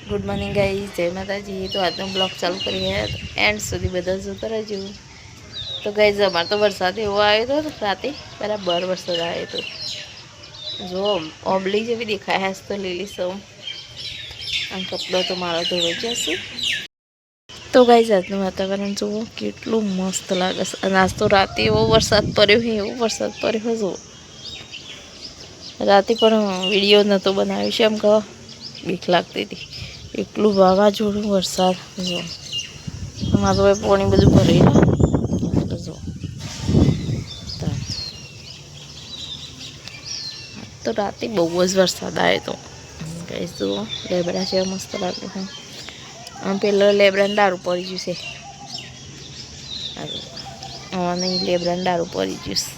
Good morning guys, જય માતાજી। તો આજનો બ્લોગ ચાલુ કરીએ એન્ડ સુધી બધા જોતા રહેજો। તો ગાઈઝ અમારે તો વરસાદ એવો આવ્યો હતો રાતે, બરાબર વરસાદ આવ્યો હતો। જો ઓબલી જેવી દેખાય હશે તો લીલી સૌ આમ કપડો તો મારો ધોવાઈ જશે। તો ગાઈઝ આજનું વાતાવરણ જુઓ કેટલું મસ્ત લાગે છે। અને આજ તો રાતે એવો વરસાદ પડ્યો છે, એવો વરસાદ પડ્યો જુઓ। રાતે પણ વિડીયો નહોતો બનાવ્યો છે, એમ કહો બીક લાગતી હતી, એટલું વાવાઝોડું વરસાદ જો અમારું પાણી બધું ભરાઈ જો। તો રાતે બહુ જ વરસાદ આવ્યો હતો ગાઈસ। જુઓ લેબડા છે મસ્ત લાગે છે। આમ પેલો લેબડાને દારૂ પડી ગયું છે, નહીં લેબડાને દારૂ પડી ગયું છે।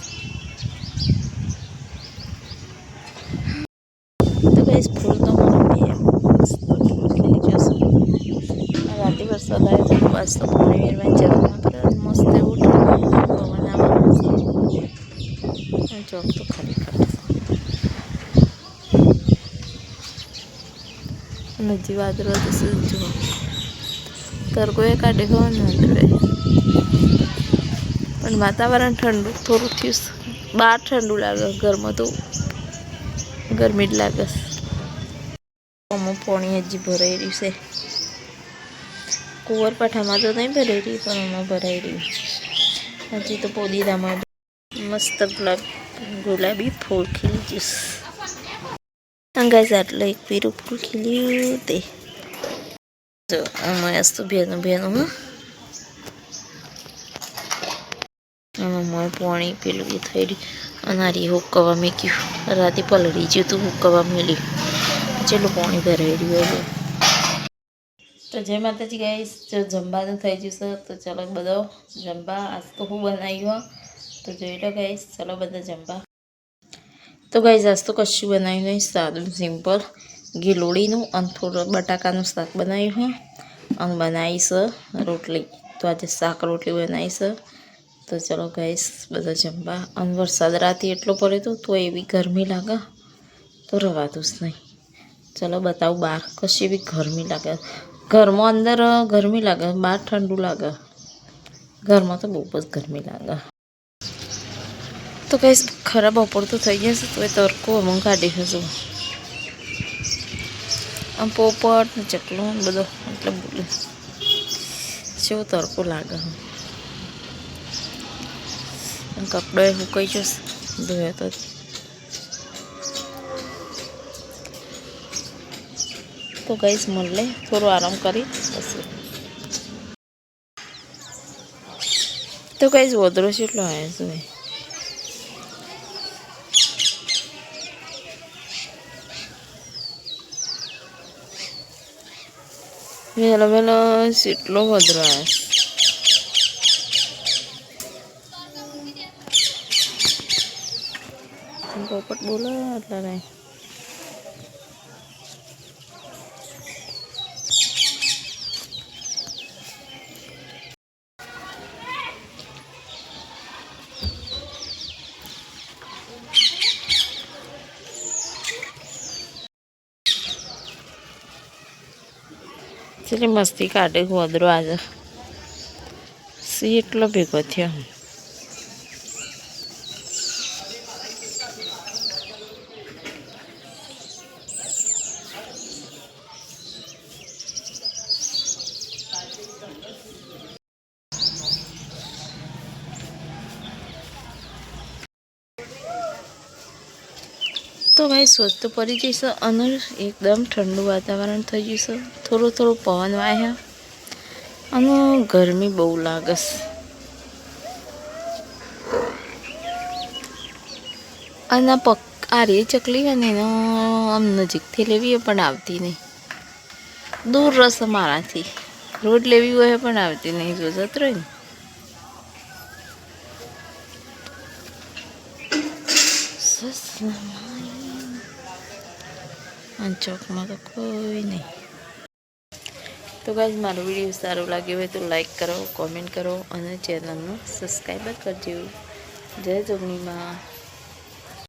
તો ગાઈસ ફૂલ તો મને રાતે વરસાદ આવ્યો તો બસ તો પાણી વેરવા જવામાં મસ્ત એવું પવન આવે ચોક તો ખરેખર નજી વાદળો તો શું જુઓ તરકોએ કાઢે હોય ને પણ વાતાવરણ ઠંડુ થોડું થયું। બહાર ઠંડુ લાગે, ઘરમાં તો ગરમી જ લાગે। અમુક પાણી હજી ભરાઈ રહ્યું છે, કુંવરપાઠામાં તો નહીં ભરાઈ રહ્યું પણ આમાં ભરાઈ રહ્યું। હજી તો પોદીનામાં મસ્ત ગુલાબી ફૂલ ખીલી ગયું। ગાઈસ આટલે એક પીરું ફૂલ ખીલ્યું તે જો મસ્ત ભેનું ભેનું આમાં પાણી પેલું એ થઈ રહ્યું। અનારી હુકવા મેક્યું, રાતે પલળી ગયું તું હુકવા મેલ્યું, ચેટલું પાણી ભરાઈ રહ્યું। તો જય માતાજી ગાઈસ, જો જમવાનું થઈ ગયું છે તો ચાલો બધો જમવા। આજ તો હું બનાવ્યું તો જોઈ લો ગાઈસ, ચાલો બધા જમવા। તો ગાઈસ આજ તો કશું બનાવ્યું નહીં, સાદું સિમ્પલ ગીલોડીનું અને થોડું બટાકાનું શાક બનાવ્યું અને બનાવી છે રોટલી। તો આજે શાક રોટલી બનાવી છે। તો ચાલો ગાઈસ બધા જમવા। અને વરસાદ રાતે એટલો પડ્યો તો એવી ગરમી લાગે તો રવાતું જ નહીં। ચલો બતાવું બહાર કશી બી ગરમી લાગે, ઘરમાં અંદર ગરમી લાગે, બહાર ઠંડુ લાગે, ઘરમાં તો બહુ જ ગરમી લાગે। તો કઈ ખરાબ બપોર તો થઈ જશે તો એ તરકો અમુક કાઢી હશું આમ પોપટ ને ચકલું ને બધો એટલે બોલે જેવો તરકો લાગે। કપડો એ સુકાઈ જશે ધોયો તો। તો ગાઈસ મળે થોડો આરામ કરી પછી। તો ગાઈસ વધરો કેટલો આવ્યો છે, વહેલો વહેલો કેટલો વધરો આવ્યો। પોપટ બોલે એટલે નહીં ચેટલી મસ્તી કાઢે વધરો આજે સી એટલો ભેગો થયો। તો ભાઈ સોચ તો પડી જશે અને એકદમ ઠંડુ વાતાવરણ થઈ જશે, થોડું થોડું પવન વાય અને ગરમી બહુ લાગે। અને આ રે ચકલી હોય ને એનો આમ નજીકથી લેવી પણ આવતી નહીં, દૂર રસ મારાથી રોજ લેવી હોય પણ આવતી નહીં, જો જત રહી ને ચોકમાં તો કોઈ નહીં। તો ગાઈસ મારો વિડીયો સારો લાગ્યો હોય તો લાઈક કરો, કોમેન્ટ કરો અને ચેનલનું સબસ્ક્રાઈબર કરજો। જય જોગણીમાં।